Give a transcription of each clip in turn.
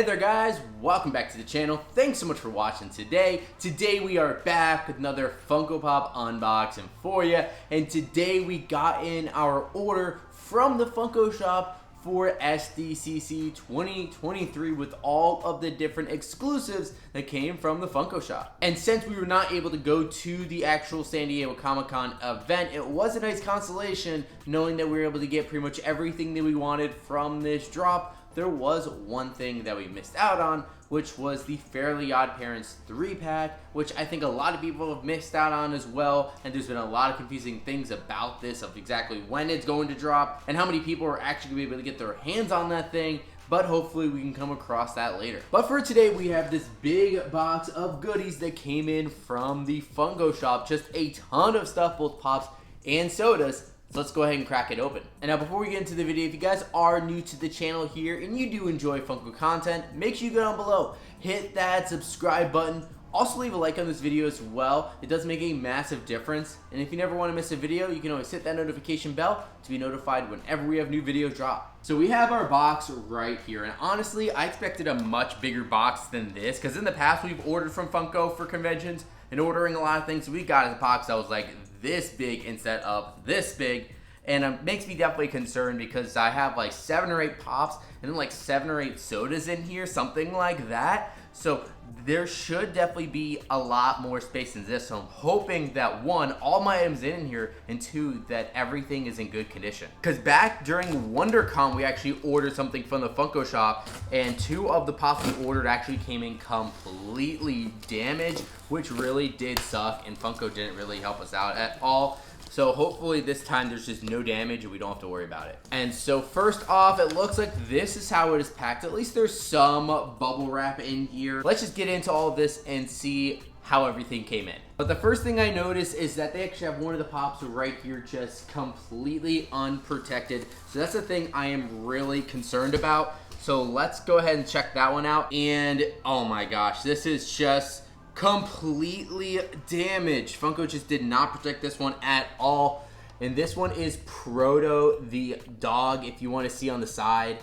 Hey there guys, welcome back to the channel. Thanks so much for watching today. Today we are back with another Funko Pop unboxing for you. And today we got in our order from the Funko Shop for SDCC 2023 with all of the different exclusives that came from the Funko Shop. And since we were not able to go to the actual San Diego Comic-Con event, it was a nice consolation knowing that we were able to get pretty much everything that we wanted from this drop. There was one thing that we missed out on, which was the Fairly Odd Parents 3-pack, which I think a lot of people have missed out on as well, and there's been a lot of confusing things about this of exactly when it's going to drop and how many people are actually going to be able to get their hands on that thing, but hopefully we can come across that later. But for today, we have this big box of goodies that came in from the Funko Shop, just a ton of stuff, both pops and sodas. So let's go ahead and crack it open. And now before we get into the video, if you guys are new to the channel here and you do enjoy Funko content, make sure you go down below, hit that subscribe button. Also leave a like on this video as well. It does make a massive difference. And if you never want to miss a video, you can always hit that notification bell to be notified whenever we have new videos drop. So we have our box right here. And honestly, I expected a much bigger box than this, because in the past we've ordered from Funko for conventions and ordering a lot of things. We got a box that was like this big instead of this big, and it makes me definitely concerned because I have like 7 or 8 pops and then like 7 or 8 sodas in here, something like that. So there should definitely be a lot more space than this. So I'm hoping that 1, all my items in here, and 2, that everything is in good condition. Because back during WonderCon, we actually ordered something from the Funko Shop, and 2 of the pops we ordered actually came in completely damaged, which really did suck, and Funko didn't really help us out at all. So hopefully this time there's just no damage and we don't have to worry about it. And so first off, it looks like this is how it is packed. At least there's some bubble wrap in here. Let's just get into all of this and see how everything came in. But the first thing I noticed is that they actually have one of the pops right here just completely unprotected. So that's the thing I am really concerned about. So let's go ahead and check that one out. And oh my gosh, this is just completely damaged. Funko just did not protect this one at all. And this one is Proto the dog, if you want to see on the side.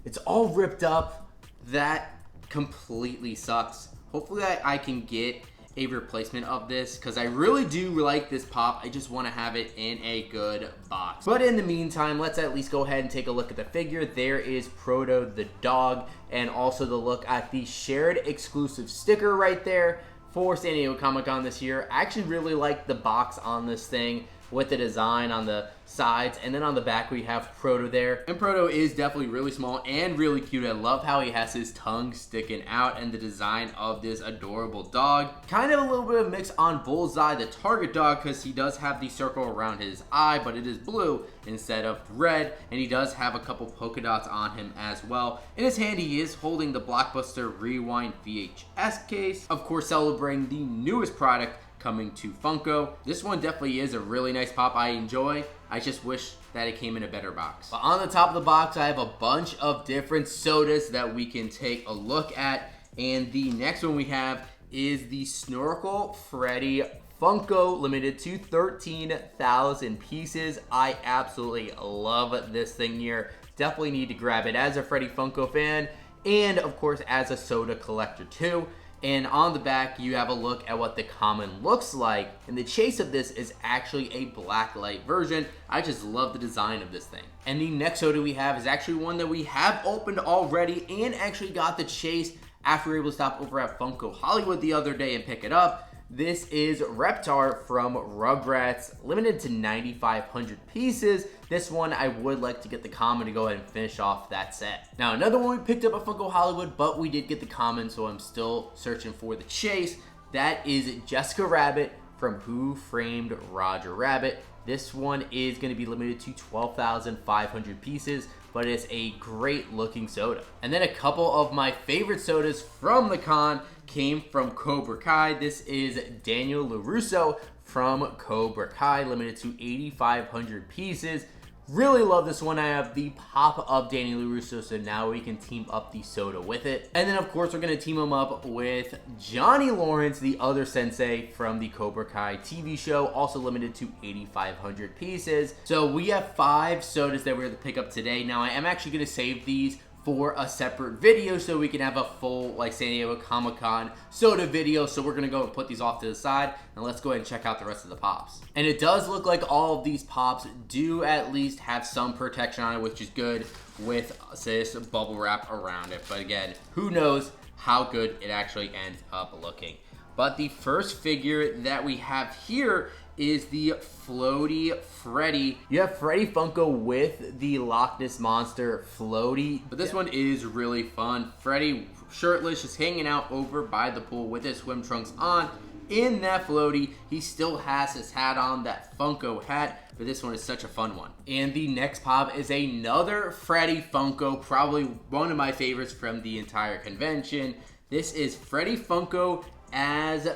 It's all ripped up. That completely sucks. Hopefully I can get a replacement of this, because I really do like this pop. I just want to have it in a good box. But in the meantime, let's at least go ahead and take a look at the figure. There is Proto the dog, and also the look at the shared exclusive sticker right there for San Diego Comic-Con this year. I actually really like the box on this thing with the design on the sides, and then on the back we have Proto there. And Proto is definitely really small and really cute. I love how he has his tongue sticking out and the design of this adorable dog. Kind of a little bit of mix on Bullseye, the target dog, because he does have the circle around his eye, but it is blue instead of red, and he does have a couple polka dots on him as well. In his hand he is holding the Blockbuster Rewind VHS case, of course celebrating the newest product coming to Funko. This one definitely is a really nice pop I enjoy. I just wish that it came in a better box. But on the top of the box, I have a bunch of different sodas that we can take a look at. And the next one we have is the Snorkel Freddy Funko, limited to 13,000 pieces. I absolutely love this thing here. Definitely need to grab it as a Freddy Funko fan, and of course as a soda collector too. And on the back, you have a look at what the common looks like. And the chase of this is actually a blacklight version. I just love the design of this thing. And the next soda we have is actually one that we have opened already and actually got the chase after we were able to stop over at Funko Hollywood the other day and pick it up. This is Reptar from Rugrats, limited to 9,500 pieces. This one, I would like to get the common to go ahead and finish off that set. Now, another one we picked up at Funko Hollywood, but we did get the common, so I'm still searching for the chase. That is Jessica Rabbit from Who Framed Roger Rabbit. This one is going to be limited to 12,500 pieces, but it's a great looking soda. And then a couple of my favorite sodas from the con came from Cobra Kai. This is Daniel LaRusso from Cobra Kai, limited to 8,500 pieces. Really love this one. I have the pop of Danny LaRusso, so now we can team up the soda with it. And then, of course, we're going to team him up with Johnny Lawrence, the other sensei from the Cobra Kai TV show, also limited to 8,500 pieces. So we have 5 sodas that we're going to pick up today. Now, I am actually going to save these for a separate video so we can have a full like San Diego Comic-Con soda video. So we're gonna go and put these off to the side, and let's go ahead and check out the rest of the pops. And it does look like all of these pops do at least have some protection on it, which is good with this bubble wrap around it. But again, who knows how good it actually ends up looking. But the first figure that we have here is the floaty Freddy. You have Freddy Funko with the Loch Ness Monster floaty, but this one is really fun. Freddy shirtless, just hanging out over by the pool with his swim trunks on in that floaty. He still has his hat on, that Funko hat, but this one is such a fun one. And the next pop is another Freddy Funko, probably one of my favorites from the entire convention. This is Freddy Funko as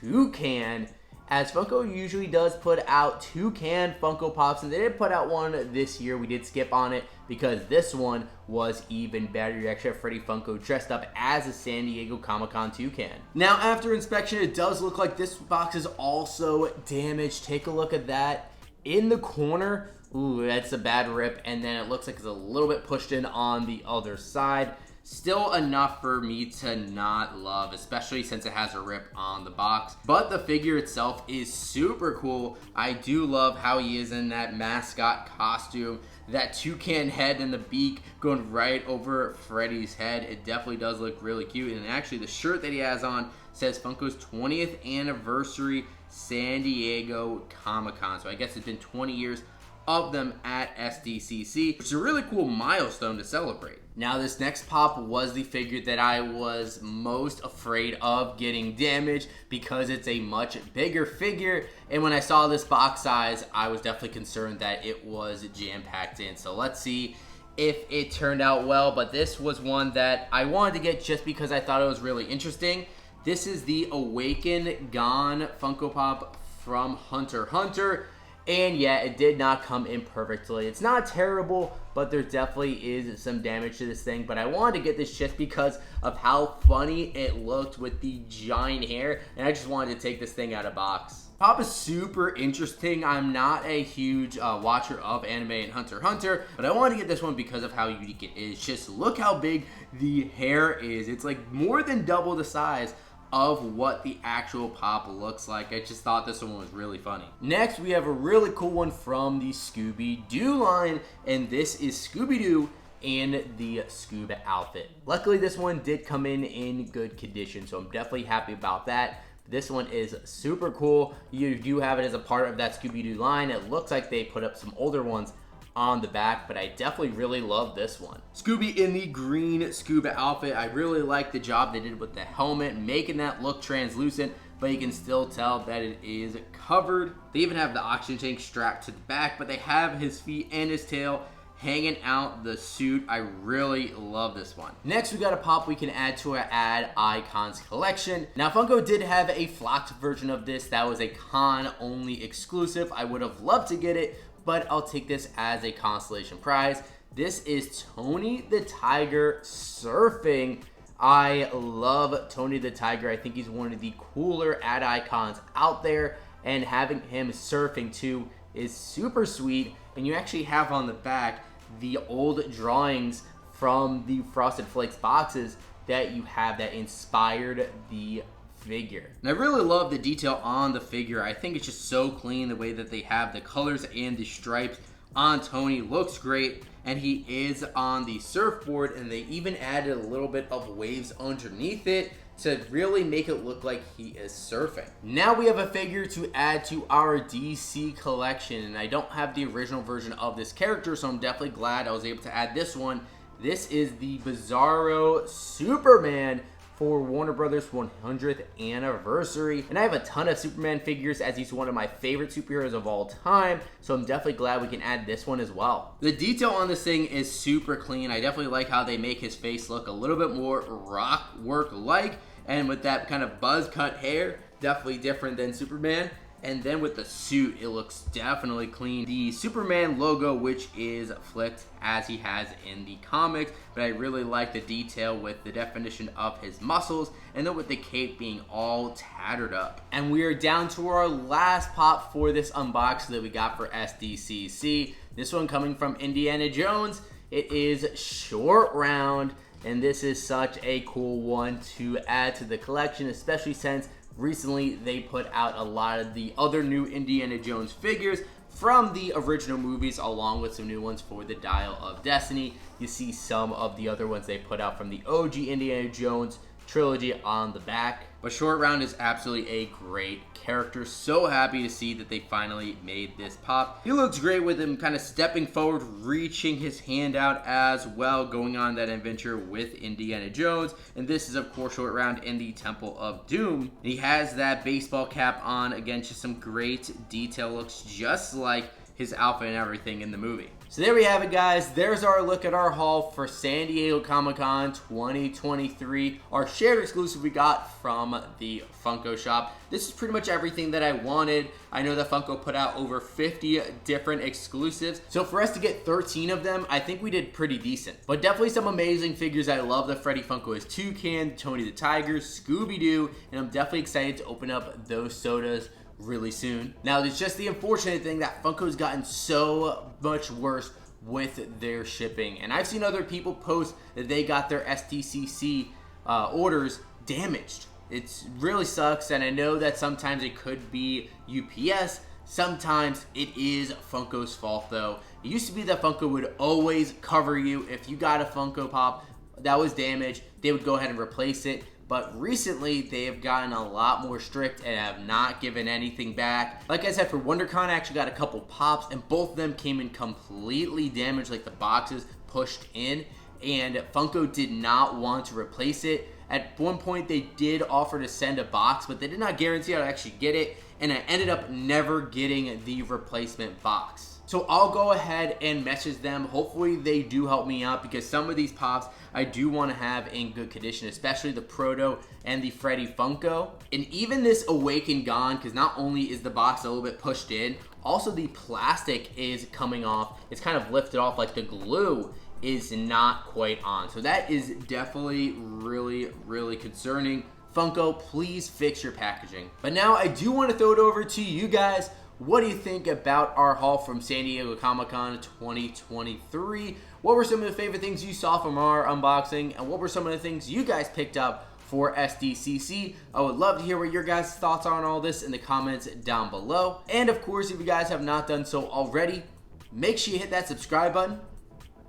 Toucan. As Funko usually does put out Toucan Funko Pops, and they did put out one this year. We did skip on it because this one was even better. You actually have Freddy Funko dressed up as a San Diego Comic-Con Toucan. Now, after inspection, it does look like this box is also damaged. Take a look at that. In the corner, ooh, that's a bad rip, and then it looks like it's a little bit pushed in on the other side. Still enough for me to not love, especially since it has a rip on the box. But the figure itself is super cool. I do love how he is in that mascot costume. That toucan head and the beak going right over Freddy's head. It definitely does look really cute. And actually the shirt that he has on says Funko's 20th anniversary San Diego Comic-Con. So I guess it's been 20 years of them at SDCC, which is a really cool milestone to celebrate. Now, this next pop was the figure that I was most afraid of getting damaged because it's a much bigger figure, and when I saw this box size, I was definitely concerned that it was jam-packed in. So let's see if it turned out well, but this was one that I wanted to get just because I thought it was really interesting. This is the Awaken Gone Funko Pop from Hunter x Hunter. And yeah, it did not come in perfectly. It's not terrible, but there definitely is some damage to this thing. But I wanted to get this just because of how funny it looked with the giant hair. And I just wanted to take this thing out of box. Pop is super interesting. I'm not a huge watcher of anime and Hunter x Hunter, but I wanted to get this one because of how unique it is. Just look how big the hair is. It's like more than double the size of what the actual pop looks like. I just thought this one was really funny. Next, we have a really cool one from the Scooby-Doo line, and this is Scooby-Doo in the scuba outfit. Luckily, this one did come in good condition, so I'm definitely happy about that. This one is super cool. You do have it as a part of that Scooby-Doo line. It looks like they put up some older ones on the back, but I definitely really love this one. Scooby in the green scuba outfit. I really like the job they did with the helmet, making that look translucent, but you can still tell that it is covered. They even have the oxygen tank strapped to the back, but they have his feet and his tail hanging out the suit. I really love this one. Next, we got a pop we can add to our Add Icons collection. Now, Funko did have a flocked version of this that was a con-only exclusive. I would have loved to get it, but I'll take this as a consolation prize. This is Tony the Tiger surfing. I love Tony the Tiger. I think he's one of the cooler Add Icons out there, and having him surfing too is super sweet. And you actually have on the back the old drawings from the Frosted Flakes boxes that you have that inspired the figure. And I really love the detail on the figure. I think it's just so clean, the way that they have the colors and the stripes on Tony. Looks great, and he is on the surfboard, and they even added a little bit of waves underneath it to really make it look like he is surfing. Now we have a figure to add to our DC collection, and I don't have the original version of this character, so I'm definitely glad I was able to add this one. This is the Bizarro Superman for Warner Brothers 100th anniversary. And I have a ton of Superman figures, as he's one of my favorite superheroes of all time, so I'm definitely glad we can add this one as well. The detail on this thing is super clean. I definitely like how they make his face look a little bit more rock work-like, and with that kind of buzz cut hair, definitely different than Superman. And then with the suit, it looks definitely clean. The Superman logo, which is flicked as he has in the comics, but I really like the detail with the definition of his muscles, and then with the cape being all tattered up. And we are down to our last pop for this unboxing that we got for SDCC. This one coming from Indiana Jones. It is Short Round, and this is such a cool one to add to the collection, especially since recently they put out a lot of the other new Indiana Jones figures from the original movies, along with some new ones for the Dial of Destiny. You see some of the other ones they put out from the OG Indiana Jones trilogy on the back. But Short Round is absolutely a great character. So happy to see that they finally made this pop. He looks great with him kind of stepping forward, reaching his hand out as well, going on that adventure with Indiana Jones. And this is, of course, Short Round in the Temple of Doom. He has that baseball cap on. Again, just some great detail. Looks just like his outfit and everything in the movie. So there we have it, guys. There's our look at our haul for San Diego Comic-Con 2023. Our shared exclusive we got from the Funko Shop. This is pretty much everything that I wanted. I know that Funko put out over 50 different exclusives. So for us to get 13 of them, I think we did pretty decent. But definitely some amazing figures. I love that Freddy Funko is Toucan, Tony the Tiger, Scooby-Doo, and I'm definitely excited to open up those sodas really soon. Now, there's just the unfortunate thing that Funko's gotten so much worse with their shipping, and I've seen other people post that they got their SDCC orders damaged. It really sucks, and I know that sometimes it could be UPS, sometimes it is Funko's fault though. It used to be that Funko would always cover you if you got a Funko Pop that was damaged. They would go ahead and replace it. But recently, they have gotten a lot more strict and have not given anything back. Like I said, for WonderCon, I actually got a couple pops, and both of them came in completely damaged, like the boxes pushed in, and Funko did not want to replace it. At one point, they did offer to send a box, but they did not guarantee I'd actually get it, and I ended up never getting the replacement box. So I'll go ahead and message them. Hopefully they do help me out, because some of these pops I do want to have in good condition, especially the Proto and the Freddy Funko. And even this Awakened Gone, because not only is the box a little bit pushed in, also the plastic is coming off. It's kind of lifted off, like the glue is not quite on. So that is definitely really concerning. Funko, please fix your packaging. But now I do want to throw it over to you guys. What do you think about our haul from San Diego Comic-Con 2023? What were some of the favorite things you saw from our unboxing? And what were some of the things you guys picked up for SDCC? I would love to hear what your guys' thoughts are on all this in the comments down below. And of course, if you guys have not done so already, make sure you hit that subscribe button.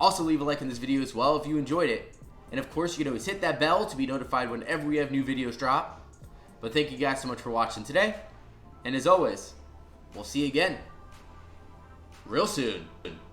Also, leave a like in this video as well if you enjoyed it. And of course, you can always hit that bell to be notified whenever we have new videos drop. But thank you guys so much for watching today. And as always, we'll see you again real soon.